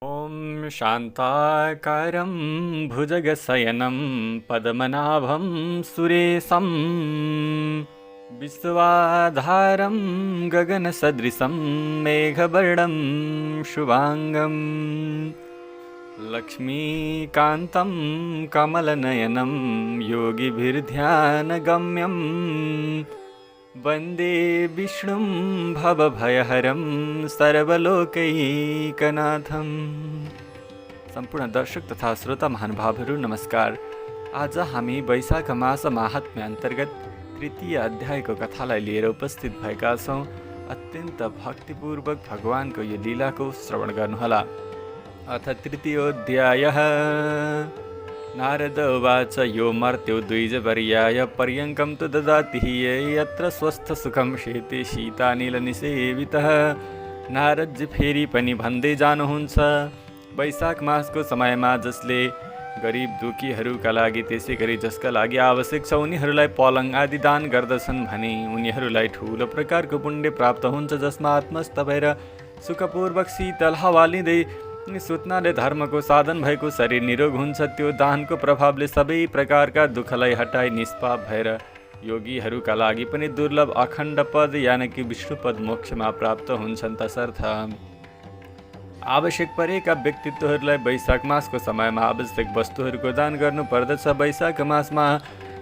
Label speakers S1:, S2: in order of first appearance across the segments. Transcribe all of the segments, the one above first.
S1: ॐ शान्ताकारं भुजगशयनं पद्मनाभं सुरेशं विश्वाधारं गगनसदृशं मेघवर्णं शुभाङ्गं लक्ष्मीकान्तं कमलनयनं योगिभिर्ध्यानगम्यं वन्दे विष्णुं भवभयहरं सर्वलोकैकनाथं। सम्पूर्ण दर्शक तथा श्रोता महानुभावहरू नमस्कार। आज हामी वैशाख मास महात्म्य अन्तर्गत तृतीय अध्यायको कथालाई लिएर उपस्थित भएका छौँ। अत्यन्त भक्तिपूर्वक भगवानको यो लीलाको श्रवण गर्नुहोला। अथ तृतीयोऽध्यायः। नारद उवाच यो मर्त्यो द्विजवर्याय पर्यङ्कं तु ददाति यत्र स्वस्थसुखं शेते शीतानिलनिसेवितः। नारदजी फेरि पनि भन्दै जानुहुन्छ, वैशाख मासको समयमा जसले गरिब दुखीहरूका लागि त्यसै गरी जसका लागि आवश्यक छ उनीहरूलाई पलङ आदि दान गर्दछन् भने उनीहरूलाई ठुलो प्रकारको पुण्य प्राप्त हुन्छ, जसमा आत्मस्थ भएर सुखपूर्वक शीतल हावा लिँदै सुत्नाले धर्मको साधन भएको शरीर निरोग हुन्छ। त्यो दानको प्रभावले सबै प्रकारका दुःखलाई हटाई निष्पाप भएर योगीहरूका लागि पनि दुर्लभ अखण्ड पद यानि कि विष्णुपद मोक्षमा प्राप्त हुन्छन्। तसर्थ आवश्यक परेका व्यक्तित्वहरूलाई वैशाख मासको समयमा आवश्यक वस्तुहरूको दान गर्नु पर्दछ। वैशाख मासमा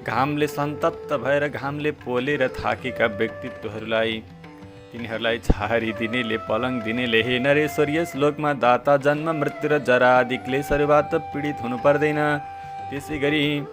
S1: घामले सन्तप्त भएर घामले पोलेर थाकेका व्यक्तित्वहरूलाई तिनीहरूलाई छहारी दिनेले पलङ दिनेले हे नरेश्वर, यस लोकमा दाता जन्म मृत्यु र जरा आदि क्लेशहरूबाट पीडित हुनु पर्दैन। त्यसै गरी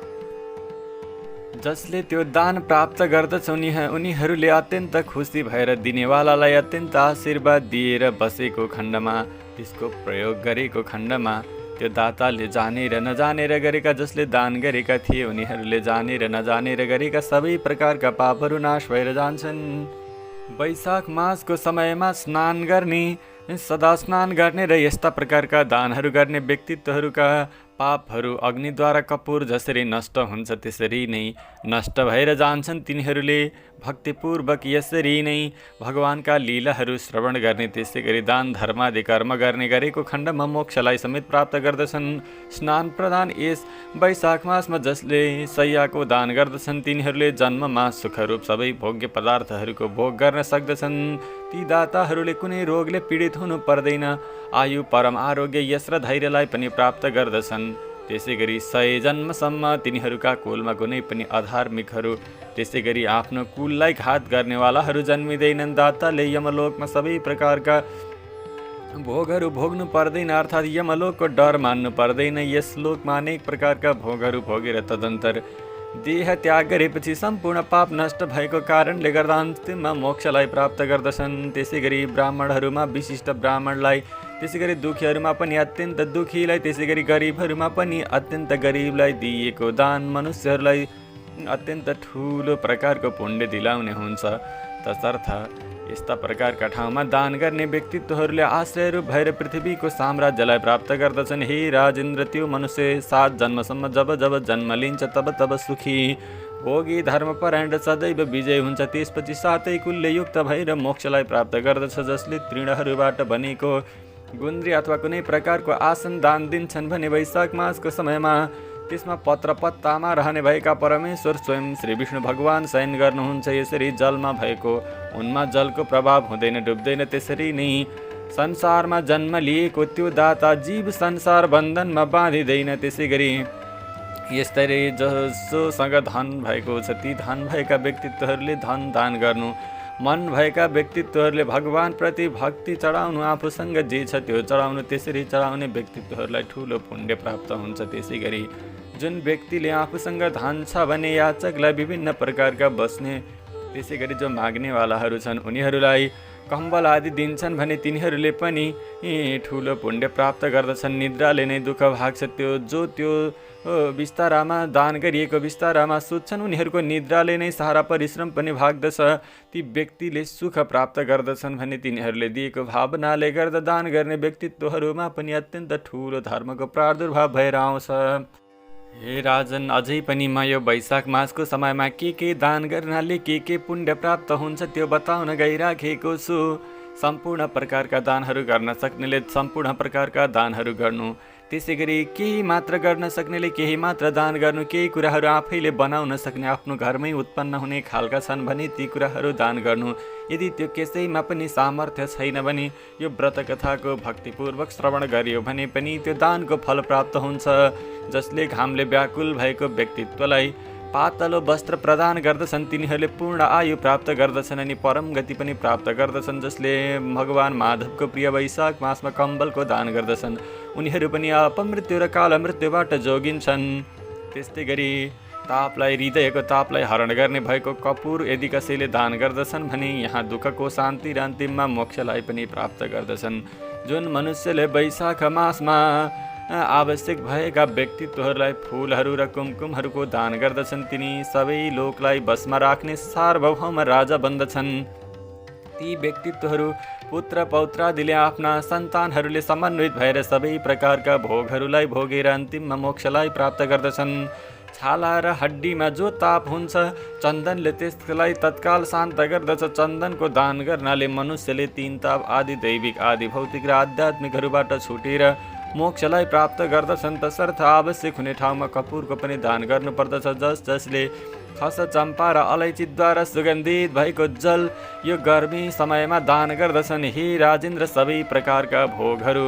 S1: जसले त्यो दान प्राप्त गर्दछ उनीहरूले अत्यन्त खुसी भएर दिनेवालालाई अत्यन्त आशीर्वाद दिएर बसेको खण्डमा, त्यसको प्रयोग गरेको खण्डमा त्यो दाताले जानेर नजानेर गरेका, जसले दान गरेका थिए उनीहरूले जानेर नजानेर गरेका सबै प्रकारका पापहरू नाश भएर जान्छन्। वैशाख मासको समयमा स्नान गर्ने, सदा स्नान गर्ने र यस्ता प्रकारका दानहरू गर्ने व्यक्तित्वहरूका पापहरू अग्निद्वारा कपुर जसरी नष्ट हुन्छ त्यसरी नै नष्ट भएर जान्छन्। तिनीहरूले भक्तिपूर्वक यसरी नै भगवानका लीलाहरू श्रवण गर्ने, त्यसै गरी दान धर्मादि कर्म गर्ने गरेको खण्डमा मोक्षलाई समेत प्राप्त गर्दछन्। स्नान प्रदान यस वैशाख मासमा जसले शय्याको दान गर्दछन् तिनीहरूले जन्ममा सुखरूप सबै भोग्य पदार्थहरूको भोग गर्न सक्दछन्। ती दाताहरूले कुनै रोगले पीडित हुनु पर्दैन। आयु, परम आरोग्य, यश र धैर्यलाई पनि प्राप्त गर्दछन्। त्यसै गरी 100 जन्मसम्म तिनीहरूका कुलमा कुनै पनि अधार्मिकहरू, त्यसै गरी आफ्नो कुललाई घात गर्नेवालाहरू जन्मिँदैनन्। दाताले यमलोकमा सबै प्रकारका भोगहरू भोग्नु पर्दैन, अर्थात् यमलोकको डर मान्नु पर्दैन। यस लोकमा अनेक प्रकारका भोगहरू भोगेर तदन्तर देह त्याग गरेपछि सम्पूर्ण पाप नष्ट भएको कारणले गर्दा अन्तिममा मोक्षलाई प्राप्त गर्दछन्। त्यसै गरी ब्राह्मणहरूमा विशिष्ट ब्राह्मणलाई, त्यसै गरी दुखीहरूमा पनि अत्यन्त दुखीलाई, त्यसै गरी गरिबहरूमा पनि अत्यन्त गरिबलाई दिएको दान मनुष्यहरूलाई अत्यन्त ठुलो प्रकारको पुण्य दिलाउने हुन्छ। तसर्थ यस्ता प्रकारका ठाउँमा दान गर्ने व्यक्तित्वहरूले आश्रयरूप भएर पृथ्वीको साम्राज्यलाई प्राप्त गर्दछन्। हे राजेन्द्र, त्यो मनुष्य 7 जन्मसम्म जब जब जन्म लिन्छ तब तब सुखी, भोगी, धर्मपरायण र सदैव विजय हुन्छ। त्यसपछि 7 कुलले युक्त भएर मोक्षलाई प्राप्त गर्दछ। जसले तृणहरूबाट बनेको गुन्द्री अथवा कुनै प्रकारको आसन दान दिन्छन् भने वैशाख मासको समयमा त्यसमा पत्र पत्तामा रहने भएका परमेश्वर स्वयं श्री विष्णु भगवान शयन गर्नुहुन्छ। यसरी जलमा भएको उनमा जलको प्रभाव हुँदैन, डुब्दैन। त्यसरी नै संसारमा जन्म लिएको त्यो दाता जीव संसार बन्धनमा बाँधिँदैन। त्यसै गरी यस्तै जसोसँग धन भएको छ ती धन भएका व्यक्तित्वहरूले धन दान गर्नु, मन भएका व्यक्तित्वहरूले भगवानप्रति भक्ति चढाउनु, आफूसँग जे छ त्यो चढाउनु, त्यसरी चढाउने व्यक्तित्वहरूलाई ठुलो पुण्य प्राप्त हुन्छ। त्यसै गरी जुन व्यक्तिले आफूसँग धन छ भने याचकलाई विभिन्न प्रकारका बस्ने, त्यसै गरी जो माग्नेवालाहरू छन् उनीहरूलाई कम्बल आदि दिन्छन् भने तिनीहरूले पनि ठुलो पुण्य प्राप्त गर्दछन्। निद्राले नै दुःख भाग्छ। त्यो बिस्तारामा दान गरिएको बिस्तारामा सुत्छन् उनीहरूको निद्राले नै सारा परिश्रम पनि भाग्दछ। ती व्यक्तिले सुख प्राप्त गर्दछन् भने तिनीहरूले दिएको भावनाले गर्दा दान गर्ने व्यक्तित्वहरूमा पनि अत्यन्त ठुलो धर्मको प्रादुर्भाव भएर आउँछ। हे राजन, अझै पनि म यो वैशाख मासको समयमा के दान गर्नाले के पुण्य प्राप्त हुन्छ त्यो बताउन गइराखेको छु। सम्पूर्ण प्रकारका दानहरू गर्न सक्नेले सम्पूर्ण प्रकारका दानहरू गर्नु, त्यसै गरी केही मात्र गर्न सक्नेले केही मात्र दान गर्नु, केही कुराहरू आफैले बनाउन सक्ने आफ्नो घरमै उत्पन्न हुने खालका छन् भने ती कुराहरू दान गर्नु। यदि त्यो कसैमा पनि सामर्थ्य छैन भने यो व्रत कथाको भक्तिपूर्वक श्रवण गरियो भने पनि त्यो दानको फल प्राप्त हुन्छ। जसले घामले व्याकुल भएको व्यक्तित्वलाई पातलो वस्त्र प्रदान गर्दछन् तिनीहरूले पूर्ण आयु प्राप्त गर्दछन् अनि परम गति पनि प्राप्त गर्दछन्। जसले भगवान माधवको प्रिय वैशाख मासमा कम्बलको दान गर्दछन् उनीहरू पनि अपमृत्यु र काल मृत्युबाट जोगिन्छन्। त्यस्तै गरी तापलाई हृदयको तापलाई हरण गर्ने भएको कपुर यदि कसैले दान गर्दछन् भने यहाँ दुःखको शान्ति र अन्तिममा मोक्षलाई पनि प्राप्त गर्दछन्। जुन मनुष्यले वैशाख मासमा आवश्यक भएका व्यक्तित्वहरूलाई फुलहरू र कुमकुमहरूको दान गर्दछन् तिनी सबै लोकलाई बसमा राख्ने सार्वभौम राजा बन्दछन्। ती व्यक्तित्वहरू पुत्र पौत्रादिले आफ्ना सन्तानहरूले समन्वित भएर सबै प्रकारका भोगहरूलाई भोगेर अन्तिममा मोक्षलाई प्राप्त गर्दछन्। छाला र हड्डीमा जो ताप हुन्छ चन्दनले त्यसलाई तत्काल शान्त गर्दछ। चन्दनको दान गर्नाले मनुष्यले तीन ताप आदि दैविक आदि भौतिक र आध्यात्मिकहरूबाट छुटेर मोक्षलाई प्राप्त गर्दछन्। तसर्थ आवश्यक हुने ठाउँमा कपुरको पनि दान गर्नुपर्दछ। जसले खस चम्पा र अलैँचीद्वारा सुगन्धित भएको जल यो गर्मी समयमा दान गर्दछन्। हे राजेन्द्र सबै प्रकारका भोगहरू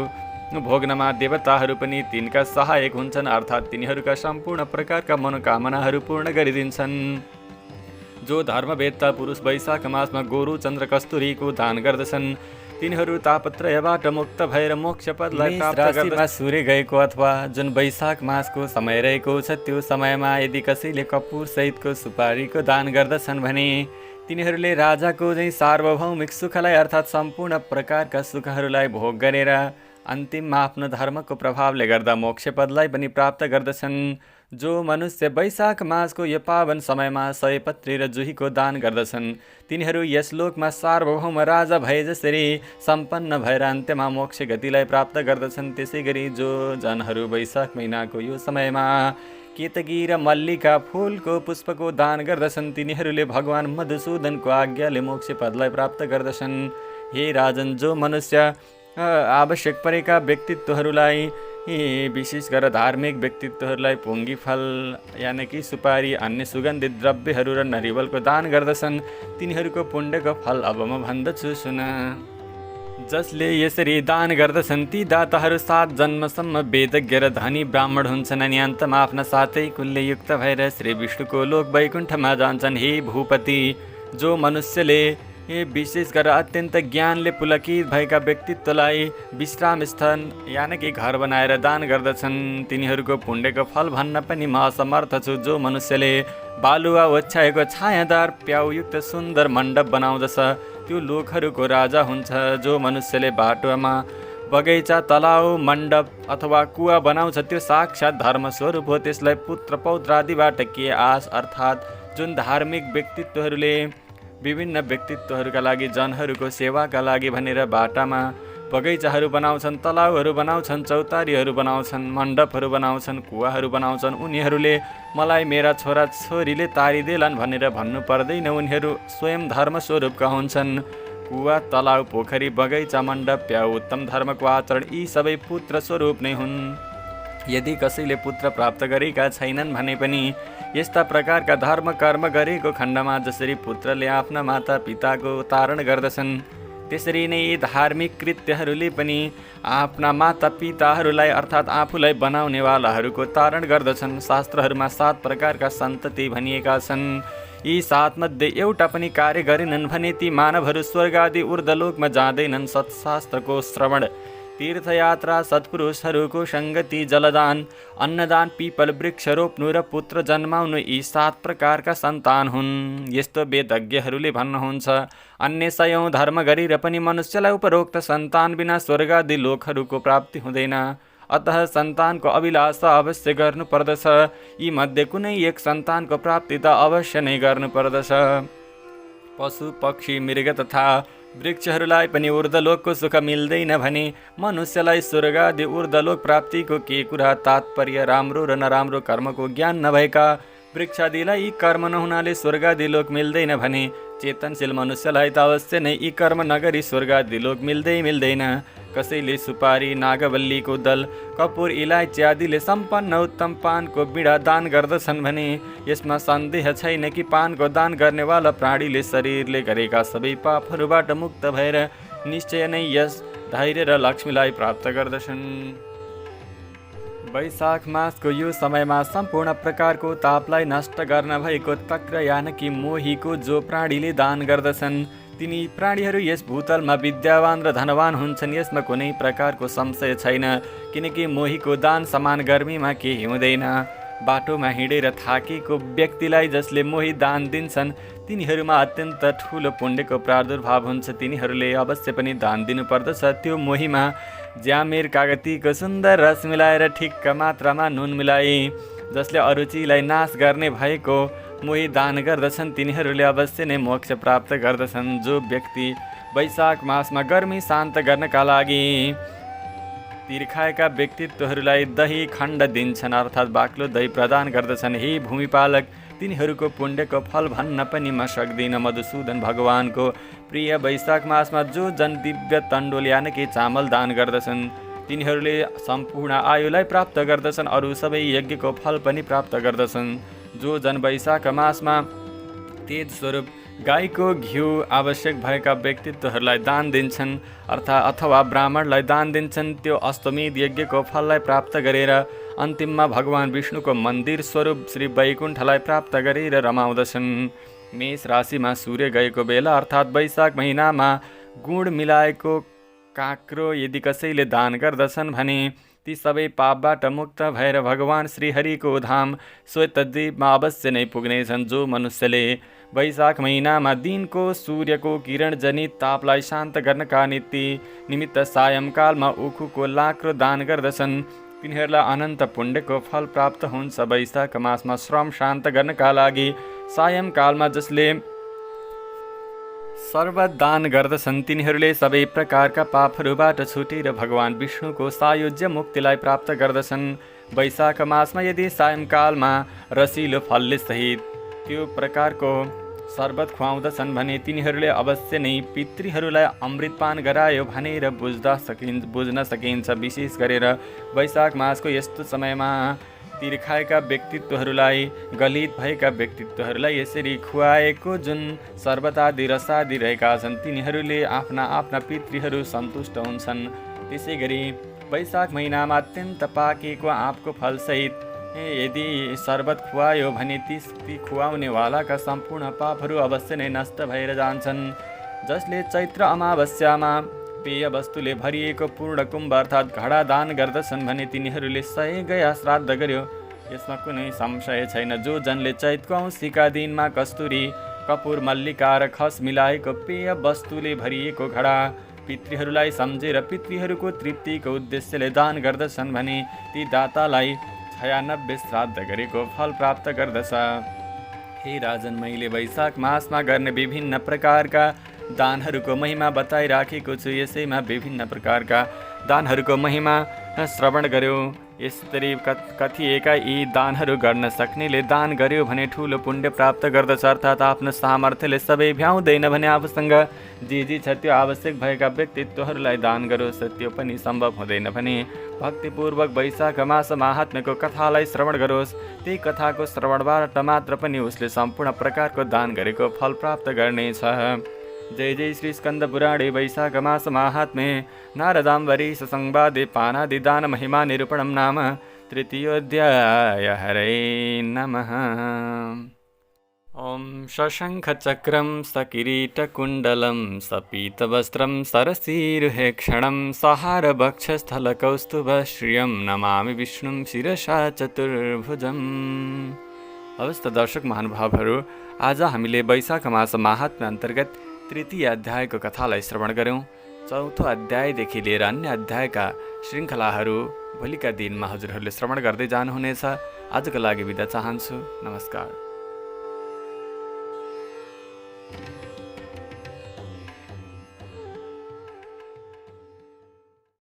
S1: भोग्नमा देवताहरू पनि तिनका सहायक हुन्छन् अर्थात् तिनीहरूका सम्पूर्ण प्रकारका मनोकामनाहरू पूर्ण गरिदिन्छन्। जो धर्मवेत्ता पुरुष वैशाख मासमा गोरु चन्द्र कस्तुरीको दान गर्दछन् तिनीहरू तापत्रयबाट मुक्त भएर मोक्ष पदलाई प्राप्त गर्दछन्। सूर्य गएको अथवा जुन वैशाख मासको समय रहेको छ त्यो समयमा यदि कसैले कपुर सहितको सुपारीको दान गर्दछन् भने तिनीहरूले राजाको चाहिँ सार्वभौमिक सुखलाई अर्थात् सम्पूर्ण प्रकारका सुखहरूलाई भोग गरेर अन्तिममा आफ्नो धर्मको प्रभावले गर्दा मोक्ष पदलाई पनि प्राप्त गर्दछन्। जो मनुष्य वैशाख मासको यो पावन समयमा सयपत्री र जुहीको दान गर्दछन् तिनीहरू यस लोकमा सार्वभौम राजा भए जसरी सम्पन्न भएर अन्त्यमा मोक्ष गतिलाई प्राप्त गर्दछन्। त्यसै गरी जो जनहरू वैशाख महिनाको यो समयमा केतकी र मल्लिका फुलको पुष्पको दान गर्दछन् तिनीहरूले भगवान मधुसूदनको आज्ञाले मोक्ष पदलाई प्राप्त गर्दछन्। हे राजन जो मनुष्य आवश्यक परेका व्यक्तित्वहरूलाई विशेष गरेर धार्मिक व्यक्तित्वहरूलाई पुङ्गी फल यानि कि सुपारी अन्य सुगन्धित द्रव्यहरू र नरिवलको दान गर्दछन् तिनीहरूको पुण्यको फल अब म भन्दछु सुन। जसले यसरी दान गर्दछन् ती दाताहरू 7 जन्मसम्म वेदज्ञ र धनी ब्राह्मण हुन्छन् अनि अन्तमा आफ्ना साथै कुल्ययुक्त भएर श्री विष्णुको लोक वैकुण्ठमा जान्छन्। हे भूपति जो मनुष्यले विशेष गरेर अत्यन्त ज्ञानले पुलकित भएका व्यक्तित्वलाई विश्राम स्थान यानि कि घर बनाएर दान गर्दछन् तिनीहरूको पुण्यको फल भन्न पनि म असमर्थ छु। जो मनुष्यले बालुवा ओछ्याएको छायादार प्याउयुक्त सुन्दर मण्डप बनाउँदछ त्यो लोकहरूको राजा हुन्छ। जो मनुष्यले बाटोमा बगैँचा तलाउ मण्डप अथवा कुवा बनाउँछ त्यो साक्षात् धर्मस्वरूप हो। त्यसलाई पुत्र पौत्रादिबाट के आश अर्थात् जुन धार्मिक व्यक्तित्वहरूले विभिन्न व्यक्तित्वहरूका लागि जनहरूको सेवाका लागि भनेर बाटामा बगैँचाहरू बनाउँछन् तलाउहरू बनाउँछन् चौतारीहरू बनाउँछन् मण्डपहरू बनाउँछन् कुवाहरू बनाउँछन् उनीहरूले मलाई मेरा छोरा छोरीले तारिदेलान् भनेर भन्नु पर्दैन। उनीहरू स्वयं धर्मस्वरूपका हुन्छन्। कुवा तलाउ पोखरी बगैँचा मण्डप प्याउ उत्तम धर्मको आचरण यी सबै पुत्र स्वरूप नै हुन्। यदि कसैले पुत्र प्राप्त गरेका छैनन् भने पनि यस्ता प्रकारका धर्म कर्म गरेको खण्डमा जसरी पुत्रले आफ्ना माता पिताको तारण गर्दछन् त्यसरी नै धार्मिक कृत्यहरूले पनि आफ्ना माता पिताहरूलाई अर्थात् आफूलाई बनाउनेवालाहरूको तारण गर्दछन्। शास्त्रहरूमा 7 प्रकारका सन्तति भनिएका छन्। यी 7 मध्ये एउटा पनि कार्य गरेनन् भने ती मानवहरू स्वर्ग आदि ऊर्ध्वलोकमा जाँदैनन्। सत्शास्त्रको श्रवण तीर्थयात्रा सत्पुरुषहरूको सङ्गति जलदान अन्नदान पिपल वृक्ष रोप्नु र पुत्र जन्माउनु यी 7 प्रकारका सन्तान हुन्। यस्तो वेदज्ञहरूले भन्नुहुन्छ। अन्य 100 धर्म गरेर पनि मनुष्यलाई उपरोक्त सन्तान बिना स्वर्ग आदि लोकहरूको प्राप्ति हुँदैन। अतः सन्तानको अभिलाषा अवश्य गर्नुपर्दछ। यी मध्ये कुनै एक सन्तानको प्राप्ति त अवश्य नै गर्नुपर्दछ। पशु पक्षी मृग तथा वृक्षहरूलाई पनि ऊर्ध्वलोकको सुख मिल्दैन भने मनुष्यलाई स्वर्ग आदि ऊर्ध्वलोक प्राप्तिको के कुरा तात्पर्य? राम्रो र नराम्रो कर्मको ज्ञान नभएका वृक्षादिलाई यी कर्म नहुनाले स्वर्ग आदि लोक मिल्दैन भने चेतनशील मनुष्यलाई त अवश्य नै यी कर्म नगरी स्वर्ग आदि लोक मिल्दैन। कसैले सुपारी, नागवल्लीको दल, कपुर, इलायची आदिले सम्पन्न उत्तम पानको बिडा दान गर्दछन् भने यसमा सन्देह छैन कि पानको दान गर्नेवाला प्राणीले शरीरले गरेका सबै पापहरूबाट मुक्त भएर निश्चय नै यस धैर्य र लक्ष्मीलाई प्राप्त गर्दछन्। वैशाख मासको यो समयमा सम्पूर्ण प्रकारको तापलाई नष्ट गर्न भएको तक्र यानकी मोहीको जो प्राणीले दान गर्दछन् तिनी प्राणीहरू यस भूतलमा विद्यावान र धनवान हुन्छन्। यसमा कुनै प्रकारको संशय छैन, किनकि मोहीको दान समान गर्मीमा केही हुँदैन। बाटोमा हिँडेर थाकेको व्यक्तिलाई जसले मोही दान दिन्छन् तिनीहरूमा अत्यन्त ठुलो पुण्यको प्रादुर्भाव हुन्छ। तिनीहरूले अवश्य पनि दान दिनुपर्दछ। त्यो मोहीमा ज्यामेर कागतीको सुन्दर रस मिलाएर ठिक्क मात्रामा नुन मिलाए जसले अरुचिलाई नाश गर्ने भएको मोही दान गर्दछन् तिनीहरूले अवश्य नै मोक्ष प्राप्त गर्दछन्। जो व्यक्ति वैशाख मासमा गर्मी शान्त गर्नका लागि तिर्खाएका व्यक्तित्वहरूलाई दही खण्ड दिन्छन् अर्थात् बाक्लो दही प्रदान गर्दछन्। हे भूमिपालक, तिनीहरूको पुण्यको फल भन्न पनि म सक्दिनँ। मधुसूदन भगवानको प्रिय वैशाख मासमा जो जन दिव्य तण्डुल यानि चामल दान गर्दछन् तिनीहरूले सम्पूर्ण आयुलाई प्राप्त गर्दछन्। अरू सबै यज्ञको फल पनि प्राप्त गर्दछन्। जो जन वैशाख मासमा तेज स्वरूप गाईको घिउ आवश्यक भएका व्यक्तित्वहरूलाई दान दिन्छन् अथवा ब्राह्मणलाई दान दिन्छन् त्यो अश्वमेध यज्ञको फललाई प्राप्त गरेर अन्तिममा भगवान विष्णुको मन्दिर स्वरूप श्री वैकुण्ठलाई प्राप्त गरेर रमाउँदछन्। मेष राशिमा सूर्य गएको बेला अर्थात् वैशाख महिनामा गुड मिलाएको काँक्रो यदि कसैले दान गर्दछन् भने ती सबै पापबाट मुक्त भएर भगवान श्रीहरिको धाम श्वेतद्वीपमा अवश्य नै पुग्नेछन्। जो मनुष्यले वैशाख महिनामा दिनको सूर्यको किरण जनित तापलाई शान्त गर्नका निमित्त सायंकालमा उखुको लाक्रो दान गर्दछन् तिनीहरूलाई अनन्त पुण्यको फल प्राप्त हुन्छ। वैशाख मासमा श्रम शान्त गर्नका लागि सायंकालमा जसले सर्वत दान गर्दछन् तिनीहरूले सबै प्रकारका पापहरूबाट छुटेर भगवान विष्णुको सायुज्य मुक्तिलाई प्राप्त गर्दछन्। वैशाख मासमा यदि सायंकालमा रसिलो फलले सहित त्यो प्रकारको शर्बत खुवाउँदछन् भने तिनीहरूले अवश्य नै पितृहरूलाई अमृतपान गरायो भनेर बुझ्न सकिन्छ। विशेष गरेर वैशाख मासको यस्तो समयमा तिर्खाएका व्यक्तित्वहरूलाई गलित भएका व्यक्तित्वहरूलाई यसरी खुवाएको जुन शर्बतादि रसादि रहेका छन् तिनीहरूले आफ्ना पितृहरू सन्तुष्ट हुन्छन्। त्यसै गरी वैशाख महिनामा अत्यन्त पाकेको आँपको फलसहित यदि शर्बत खुवायो भने ती खुवाउनेवालाका सम्पूर्ण पापहरू अवश्य नै नष्ट भएर जान्छन्। जसले चैत्र अमावस्यामा पेय वस्तुले भरिएको पूर्ण कुम्भ अर्थात् घडा दान गर्दछन् भने तिनीहरूले 100 गया श्राद्ध गर्यो, यसमा कुनै संशय छैन। जो जनले चैतको औँसीका दिनमा कस्तुरी, कपुर, मल्लिका र खस मिलाएको पेय वस्तुले भरिएको घडा पितृहरूलाई सम्झेर पितृहरूको तृप्तिको उद्देश्यले दान गर्दछन् भने ती दातालाई 96 श्राद्ध गरेको फल प्राप्त गर्दछ। हे राजन, मैले वैशाख मासमा गर्ने विभिन्न प्रकारका दानहरूको महिमा बताइराखेको छु। यसैमा विभिन्न प्रकारका दानहरूको महिमा श्रवण गर्यो। यसरी कथिएका यी दानहरू गर्न सक्नेले दान गर्यो भने ठुलो पुण्य प्राप्त गर्दछ अर्थात् आफ्नो सामर्थ्यले सबै भ्याउँदैन भने आफूसँग जे छ त्यो आवश्यक भएका व्यक्तित्वहरूलाई दान गरोस् त्यो पनि सम्भव हुँदैन भने भक्तिपूर्वक वैशाख मास महात्म्यको कथालाई श्रवण गरोस्। त्यही कथाको श्रवणबाट मात्र पनि उसले सम्पूर्ण प्रकारको दान गरेको फल प्राप्त गर्नेछ। जय जय श्री स्कंद पुराणे वैशाख मास महात्म्ये नारदाम्बरीश संवादे पानादि दान महिमा निरूपणं नाम तृतीयोऽध्याय। हरे नमः। ओम शशंखचक्रं सकिरीटकुण्डलं सपीतवस्त्रं सरसीरुहेक्षणं सहारवक्षस्थलकौस्तुभश्रियं नमामि विष्णुं शिरसा चतुर्भुजम्। अवस्था दर्शक महानुभावहरू, आज हामीले वैशाख मास महात्म्य अन्तर्गत तृतीय अध्यायको कथालाई श्रवण गऱ्यौँ। चौथो अध्यायदेखि लिएर अन्य अध्यायका श्रृङ्खलाहरू भोलिका दिनमा हजुरहरूले श्रवण गर्दै जानुहुनेछ। आजको लागि बिदा चाहन्छु। नमस्कार।